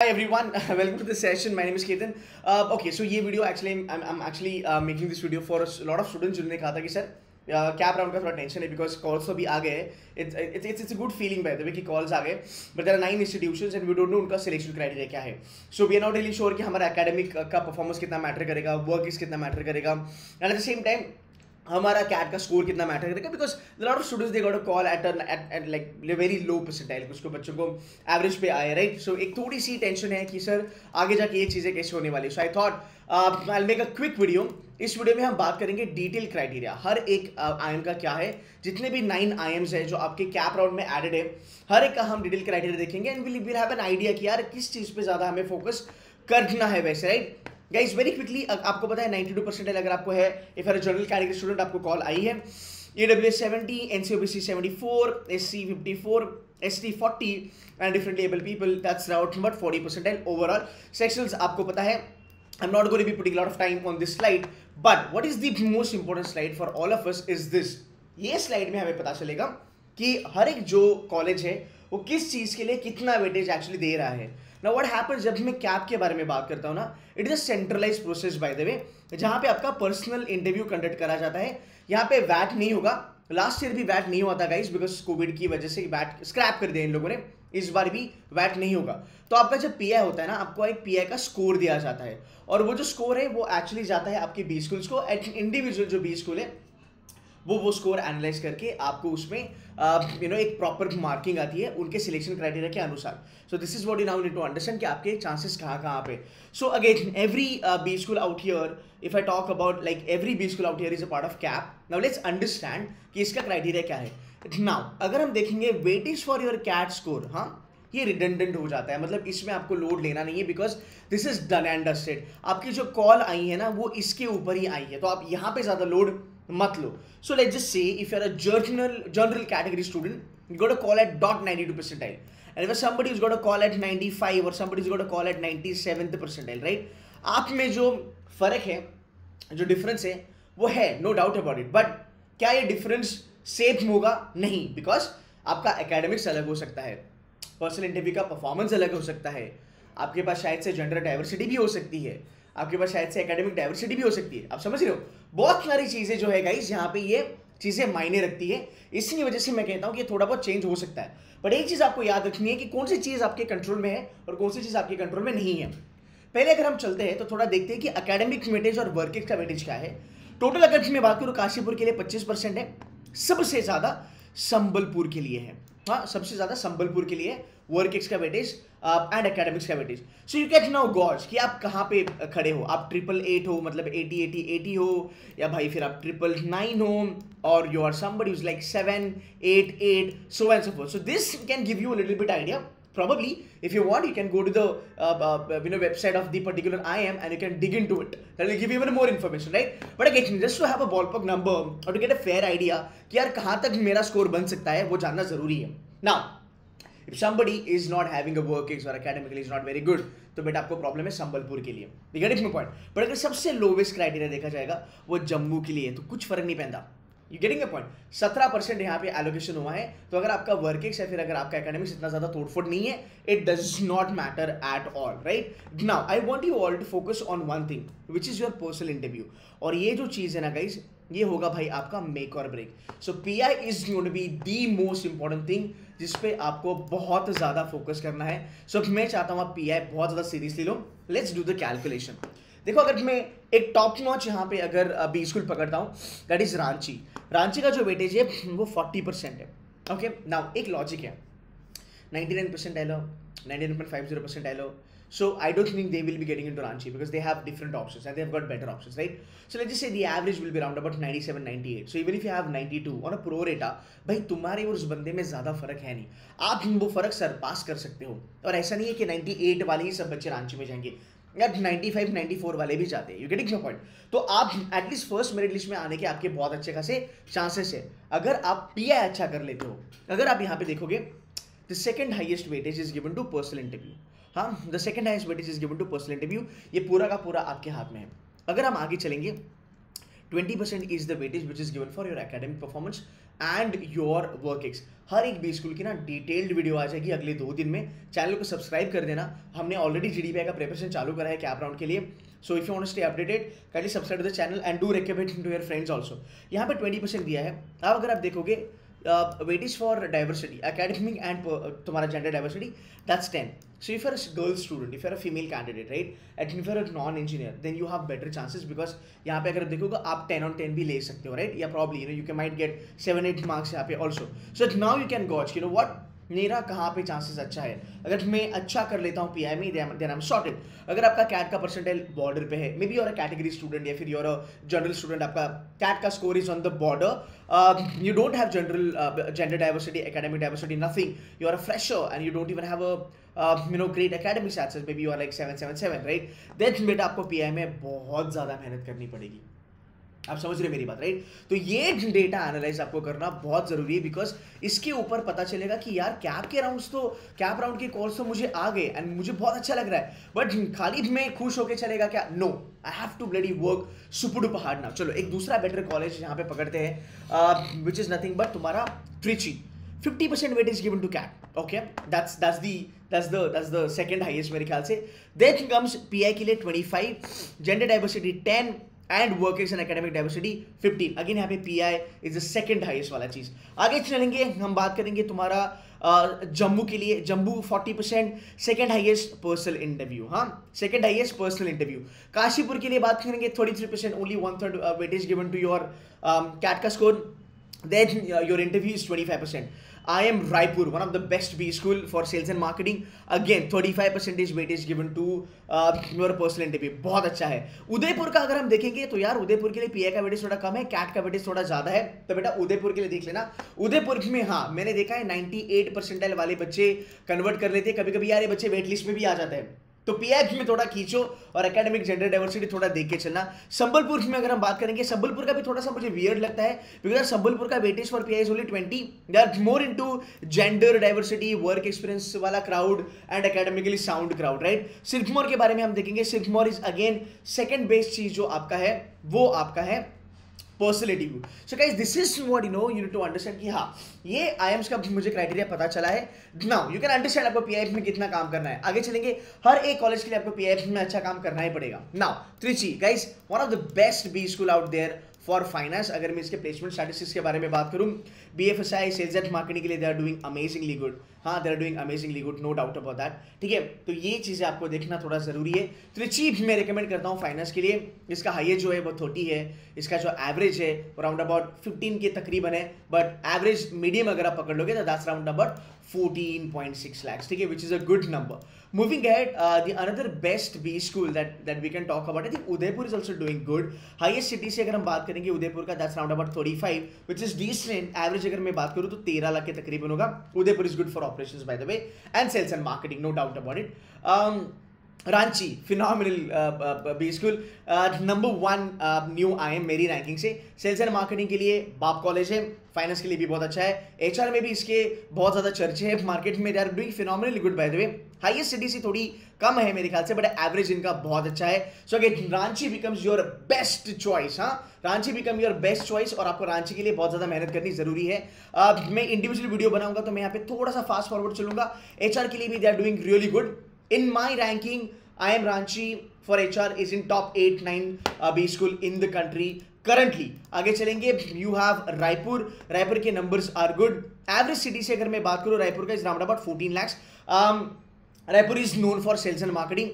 Hi everyone, welcome to this session. My name is Ketan. Okay, so ये video actually I'm actually making this video for a lot of students जिन्होंने कहा था कि sir cap round का थोड़ा tension है because calls तो भी आ गए हैं. It's a good feeling by the way कि calls आ गए, but there are 9 institutions and we don't know उनका selection criteria क्या है. So we are not really sure कि हमारा academic का performance कितना matter करेगा, work कितना matter करेगा, and at the same time हमारा कैट का स्कोर कितना मैटर करेगा because lot of students they got a call at like very low percentile, कुछ को बच्चों को एवरेज पे आए, राइट. सो एक थोड़ी सी टेंशन है कि सर आगे जाके ये चीज़ें कैसे होने वाली. So I thought I make a quick video. इस वीडियो में हम बात करेंगे डिटेल क्राइटेरिया हर एक आईएम का क्या है, जितने भी 9 आईएम्स है जो आपके कैप राउंड में एडेड है, हर एक का हम डिटेल क्राइटेरिया देखेंगे and will have an idea कि यार किस चीज़ पे ज़्यादा हमें फोकस करना है वैसे, राइट. गाइस वेरी क्विकली आपको पता है 92% अगर आपको है, if are general category student आपको कॉल आई है. EWS 70, NCOBC 74, SC 54, ST 40 and differently able people that's around about 40% overall. Sectionals आपको पता है. I'm not going to be putting a lot of time on this slide, but what is the most important slide for all of us is this. ये slide में हमें पता चलेगा कि हर एक जो कॉलेज है वो किस चीज़ के लिए कितना वेटेज एक्चुअली दे रहा है. Now what happens जब मैं कैप के बारे में बात करता हूँ ना, it is a centralise process by the way, जहाँ पे आपका पर्सनल इंटरव्यू कंडक्ट करा जाता है. यहाँ पे वैट नहीं होगा. लास्ट ईयर भी वैट नहीं हुआ था गाइस बिकॉज कोविड की वजह से वैट स्क्रैप कर दिया इन लोगों ने. इस बार भी वैट नहीं होगा. तो आपका जब पीआई होता है ना, आपको एक पीआई का स्कोर दिया जाता है और वो जो स्कोर है वो एक्चुअली जाता है आपके बी स्कूल्स को. इंडिविजुअल जो बी स्कूल है वो स्कोर एनालाइज करके आपको उसमें एक प्रॉपर मार्किंग आती है उनके सिलेक्शन क्राइटेरिया के अनुसार. So this is what you now need to understand कि आपके चांसेस कहाँ पे. So again every B school out here, if I talk about like every B school out here is a part of CAP. Now let's understand कि इसका criteria क्या है. Now अगर हम देखेंगे weightage for your CAT score, हाँ ये redundant हो जाता है, मतलब इसमें आपको लोड लेना नहीं है because this is done and dusted. आपकी जो कॉल आई है ना वो इसके ऊपर ही आई है, तो आप यहाँ पे ज़्यादा लोड मत लो. So let's just say if you're a general category student, you got a call at .92 percentile, and if somebody who's got a call at 95 or somebody's got a call at 97th percentile, right? आप में जो फर्क है, जो difference है वो है, no doubt about it. But क्या ये डिफरेंस सेम होगा? नहीं, बिकॉज आपका एकेडमिक्स अलग हो सकता है, पर्सनल इंटरव्यू का परफॉर्मेंस अलग हो सकता है, आपके पास शायद से जेंडर डाइवर्सिटी भी हो सकती है, आपके पास शायद से एकेडमिक डाइवर्सिटी भी हो सकती है. आप समझ रहे हो, बहुत सारी चीज़ें जो है गाइस यहाँ पे ये चीज़ें मायने रखती है. इसी वजह से मैं कहता हूँ कि थोड़ा बहुत चेंज हो सकता है. बट एक चीज़ आपको याद रखनी है कि कौन सी चीज़ आपके कंट्रोल में है और कौन सी चीज़ आपके कंट्रोल में नहीं है. पहले अगर हम चलते हैं तो थोड़ा देखते हैं कि एकेडमिक वेटेज और वर्क का वेटेज क्या है. टोटल अगर मैं बात करूँ काशीपुर के लिए 25% है, सबसे ज़्यादा संबलपुर के लिए है. हाँ, सबसे ज़्यादा संबलपुर के लिए वर्क एक्स का वेटेज एंड एकेडमिक्स का weightage. So you can now gauge कि आप कहाँ पे खड़े हो. आप 888 हो, मतलब 80 हो, या भाई फिर आप 999 हो, और you are somebody who's like 788 so and so forth. So this can give you a little bit idea. Probably, if you want, you can go to the website of the particular IM and you can dig into it. That will give you even more information, right? But again, just to have a ballpark number or to get a fair idea कि यार कहाँ तक मेरा score बन सकता है वो जानना जरूरी है. Now, if somebody is not having a work ex or academically is not very good, तो बेटा आपको प्रॉब्लम है संबलपुर के लिए. You get it my point? But अगर सबसे लोवेस्ट क्राइटेरिया देखा जाएगा वो जम्मू के लिए, तो कुछ फर्क नहीं पैदा. You getting a point. 17% यहाँ पे एलोकेशन हुआ है. तो अगर आपका वर्क एक्स है, फिर अगर आपका एकेडमिक्स इतना ज़्यादा तोड़फोड़ नहीं है, it does not matter at all, right. Now I want you all to focus on one thing which is your personal interview. और ये जो चीज़ है ना गाइज, ये होगा भाई आपका मेक और break. So PI is going to be the most important thing जिस पे आपको बहुत ज़्यादा फोकस करना है. सो मैं चाहता हूँ आप पीआई बहुत ज़्यादा seriously low. Let's do the calculation. देखो, अगर मैं एक टॉप नॉच यहाँ पे अगर बी स्कूल पकड़ता हूँ, दैट इज रांची. रांची का जो वेटेज है वो 40% है. ओके, नाउ एक लॉजिक है, 99% allow, 99.50% allow. So I don't think they will be getting into Ranchi because they have different options and they have got better options, right? So let's just say the average will be around about 97, 98. So even if you have 92 on a pro rata, भाई तुम्हारे और उस बंदे में ज़्यादा फर्क है नहीं, आप वो फर्क सरपास कर सकते हो. और ऐसा नहीं है कि 98 वाले ही सब बच्चे रांची में जाएंगे, या 95, 94 वाले भी जाते हैं. You getting your point. तो आप एटलीस्ट फर्स्ट मेरिट लिस्ट में आने के आपके बहुत अच्छे खासे चांसेस है अगर आप पीआई अच्छा कर लेते हो. अगर आप यहाँ पे देखोगे, the second highest weightage is given to personal interview. हाँ, the second highest weightage is given to personal interview. ये पूरा का पूरा आपके हाथ में है. अगर हम आगे चलेंगे, 20% is the weightage which is given for your academic performance. And your work ex. हर एक बी स्कूल की ना डिटेल्ड वीडियो आ जाएगी अगले 2 दिन में। चैनल को सब्सक्राइब कर देना। हमने ऑलरेडी जीडीपीआई का प्रिपरेशन चालू करा है कैप राउंड के लिए। So if you want to stay updated kindly subscribe to the channel and do recommend to your friends also. यहाँ पे 20% दिया है। अब अगर आप देखोगे weightage for diversity academic and तुम्हारा gender diversity that's 10. So if you're a girl student, if you're a female candidate, right, and if you're a non-engineer, then you have better chances because यहाँ पे अगर देखोगे आप 10 on 10 भी ले सकते हो, right? या probably you can might get 7-8 marks यहाँ पे also. So now you can gauge, what मेरा कहाँ पे चांसेस अच्छा है। अगर मैं अच्छा कर लेता हूँ पीआई में देन आई एम सॉर्टेड। अगर आपका कैट का परसेंटाइल बॉर्डर पे है, may be you're A category student या फिर यूर अ जनरल स्टूडेंट, आपका कैट का score is on the border, you don't have general gender diversity, academic diversity, nothing, you are a fresher and you don't even have a great academic stats, maybe you are like 777, right? then बेटा आपको pi में बहुत ज़्यादा मेहनत करनी पड़ेगी। आप समझ रहे मेरी बात, राइट? तो ये डेटा एनालाइज आपको करना बहुत जरूरी है बिकॉज इसके ऊपर पता चलेगा कि यार कैप राउंड के कॉल्स तो मुझे आ गए एंड मुझे बहुत अच्छा लग रहा है, बट खाली मैं खुश होके चलेगा क्या? No, I have to bloody work super duper hard now. चलो एक दूसरा बेटर कॉलेज यहाँ पे पकड़ते हैं विच इज नथिंग बट तुम्हारा Trichy. 50% weight is given to CAT, okay, that's the second highest मेरे ख्याल से। देन कम्स पीआई के लिए 25, gender diversity 10 and work ex and academic diversity 15। Again यहाँ पे pi is the second highest वाला चीज। आगे चलेंगे, हम बात करेंगे तुम्हारा जम्मू के लिए। Jammu 40%, second highest personal interview, हाँ, second highest personal interview. Kashipur के लिए बात करेंगे 33%, only 1/3 weightage given to your CAT का score. Then your interview is 25%. I am Raipur, one of the best B school for sales and marketing. Again, 35% weightage given to your personal interview. बहुत अच्छा है। उदयपुर का अगर हम देखेंगे तो यार उदयपुर के लिए पीआई का वेटेज थोड़ा कम है, कैट का वेटेज थोड़ा ज्यादा है, तो बेटा उदयपुर के लिए देख लेना। उदयपुर में हाँ मैंने देखा है 98 परसेंटाइल वाले बच्चे कन्वर्ट कर लेते हैं, कभी कभी यार ये बच्चे वेट लिस्ट में भी आ जाते हैं। तो पीआई में थोड़ा खींचो और एकेडमिक जेंडर डाइवर्सिटी थोड़ा देख के चलना। संबलपुर में अगर हम बात करेंगे, संबलपुर का भी थोड़ा सा मुझे वियर्ड लगता है बिकॉज संबलपुर का weightage for PI is only 20। They are more into gender diversity, work experience वाला crowd and academically sound crowd, right? Sirmaur के बारे में हम देखेंगे, Sirmaur is again second best चीज जो आपका है वो आपका है personal interview. So guys this is what you need to understand कि हाँ ये आईएम्स का मुझे क्राइटेरिया पता चला है। नाउ यू कैन अंडरस्टैंड आपको पीआईएफ में कितना काम करना है। आगे चलेंगे, हर एक कॉलेज के लिए आपको पीआईएफ में अच्छा काम करना ही पड़ेगा। Now Trichy guys, one of the best B school out there for finance. अगर मैं इसके प्लेसमेंट स्टैटिस्टिक्स के बारे में बात करूं, बीएफएसआई सेल्स एंड मार्केटिंग के लिए they are doing amazingly good. हाँ, they are doing amazingly good, no doubt about that, ठीक है? तो ये चीज़ें आपको देखना थोड़ा ज़रूरी है। त्रिची मैं रिकमेंड करता हूँ फाइनेंस के लिए। इसका हाईएस्ट जो है वो 30 है, इसका जो एवरेज है वो राउंड अबाउट 15 के तकरीबन है, बट एवरेज मीडियम अगर आप पकड़ लोगे तो दैट्स राउंड अबाउट 14.6 lakhs, ठीक है, which is a good number. Moving ahead, the another best B school that we can talk about, I think Udaipur is also doing good. Highest city से अगर हम बात करेंगे उदयपुर का, that's round about 35, which is decent. Average अगर मैं बात करूँ तो 13 लाख के तकरीबन होगा। Udaipur is good for operations by the way and sales and marketing, no doubt about it. Ranchi phenomenal B school, number 1 new IIM मेरी रैंकिंग से। सेल्स एंड मार्केटिंग के लिए बाप कॉलेज है, फाइनेंस के लिए भी बहुत अच्छा है, एचआर में भी इसके बहुत ज़्यादा चर्चे हैं मार्केट में। They are doing phenomenally good by the way. Highest CTC से थोड़ी कम है मेरे ख्याल से, बट एवरेज इनका बहुत अच्छा है। So again Ranchi becomes your best choice. हाँ, Ranchi become your best choice और आपको रांची के लिए बहुत ज़्यादा मेहनत करनी जरूरी है। मैं इंडिविजुअल वीडियो बनाऊंगा तो मैं यहाँ पे थोड़ा सा फास्ट फॉरवर्ड चलूंगा। एचआर के लिए भी they are doing really good. In my ranking, I am Ranchi for HR is in top 8-9 B school in the country currently. आगे चलेंगे, you have रायपुर। रायपुर के numbers are good. Average city से अगर मैं बात करूँ, रायपुर का is round about 14 lakhs. Raipur is known for sales and marketing.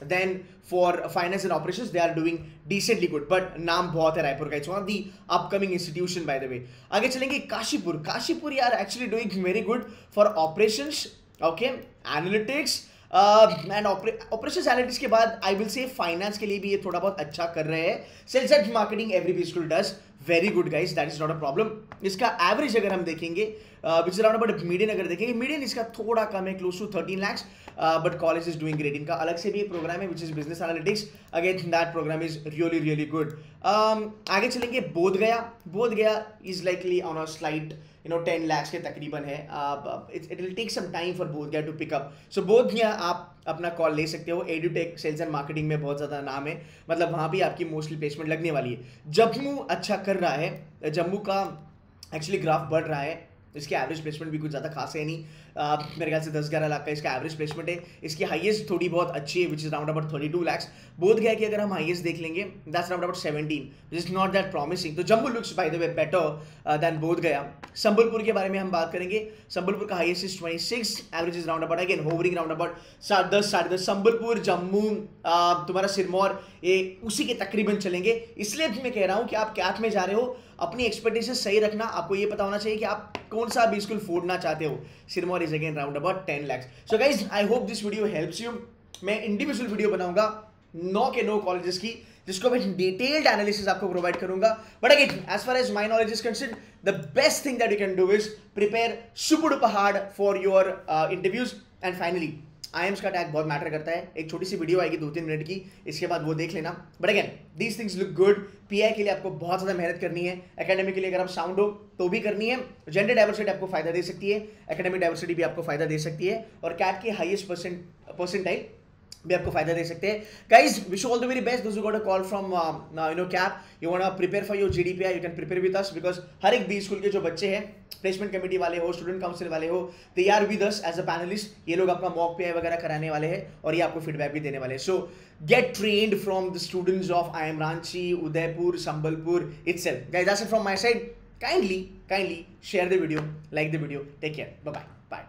Then for finance and operations, they are doing decently good. But नाम बहुत है रायपुर का, it's one of the upcoming institution by the way. आगे चलेंगे काशीपुर। काशीपुर यार actually doing very good for operations, okay, analytics. And operations analytics के बाद I will say finance के लिए भी ये थोड़ा बहुत अच्छा कर रहे हैं। Sales and marketing every B school does very good guys, that is not a problem. इसका एवरेज अगर हम देखेंगे which is around about median अगर देखेंगे, मीडियन इसका थोड़ा कम है, close to 13 lakhs, but college is doing great. इनका अलग से भी एक प्रोग्राम है which is business analytics, again that program is really really good. आगे चलेंगे, Bodh Gaya is likely on a slide 10 lakhs के तकरीबन है। It will take some time for Bodh Gaya to pick up. सो बोध गया आप अपना कॉल ले सकते हो। एडुटेक सेल्स एंड मार्केटिंग में बहुत ज़्यादा नाम है, मतलब वहाँ भी आपकी मोस्टली प्लेसमेंट लगने वाली है। जम्मू अच्छा कर रहा है, जम्मू का एक्चुअली ग्राफ बढ़ रहा है, इसकी एवरेज प्लेसमेंट भी कुछ ज़्यादा खास है नहीं, मेरे ख्याल से 10-11 लाख का इसका एवरेज प्लेसमेंट है। इसकी हाईएस्ट थोड़ी बहुत अच्छी है, which is round about 32 lakhs। बोध गया कि अगर हम हाईएस्ट देख लेंगे that's round about 17, which is not that promising. तो Jammu looks by the way better than Bodh Gaya. Sambalpur के बारे में हम बात करेंगे, संबलपुर का highest is 26, average is round about again hovering round about 10 साढ़े 10। संबलपुर, जम्मू, तुम्हारा सिरमौर, ये उसी के तकरीबन चलेंगे। इसलिए मैं कह रहा हूँ कि आप कैप में जा रहे हो, अपनी एक्सपेक्टेशन सही रखना। आपको ये पता होना चाहिए कि आप कौन सा बी स्कूल फोड़ना चाहते हो। Sirmaur is again round about 10 lakhs। So guys I hope this video helps you. मैं इंडिविजुअल वीडियो बनाऊंगा 9 कॉलेजेस की, जिसको मैं डिटेल्ड एनालिसिस आपको प्रोवाइड करूंगा। But again as far as my knowledge is concern, the best thing that you can do is prepare super duper hard for your interviews. And finally IIMs का tag बहुत matter करता है। एक छोटी सी video आएगी 2-3 minute की, इसके बाद वो देख लेना। But again these things look good. Pi के लिए आपको बहुत ज़्यादा मेहनत करनी है, एकेडमिक के लिए अगर आप साउंड हो तो भी करनी है। जेंडर डाइवर्सिटी आपको फायदा दे सकती है, एकेडमिक डाइवर्सिटी भी आपको फायदा दे सकती है, और कैट के हाईएस्ट परसेंटाइल भी आपको फायदा दे सकते हैं। Guys wish you all the very best. Those who got a call from CAP, you want to prepare for your GDPI, you can prepare with us, because हर एक बी स्कूल के जो बच्चे हैं, प्लेसमेंट कमेटी वाले हो, student council वाले हो, they are with us as a panelist. ये लोग अपना मॉक पीआई वगैरह कराने वाले हैं और ये आपको फीडबैक भी देने वाले हैं। So get trained from the students of IIM Ranchi, Udaipur, Sambalpur itself. Guys, that's it from my side. Kindly share the video, like the video. Take care. Bye bye.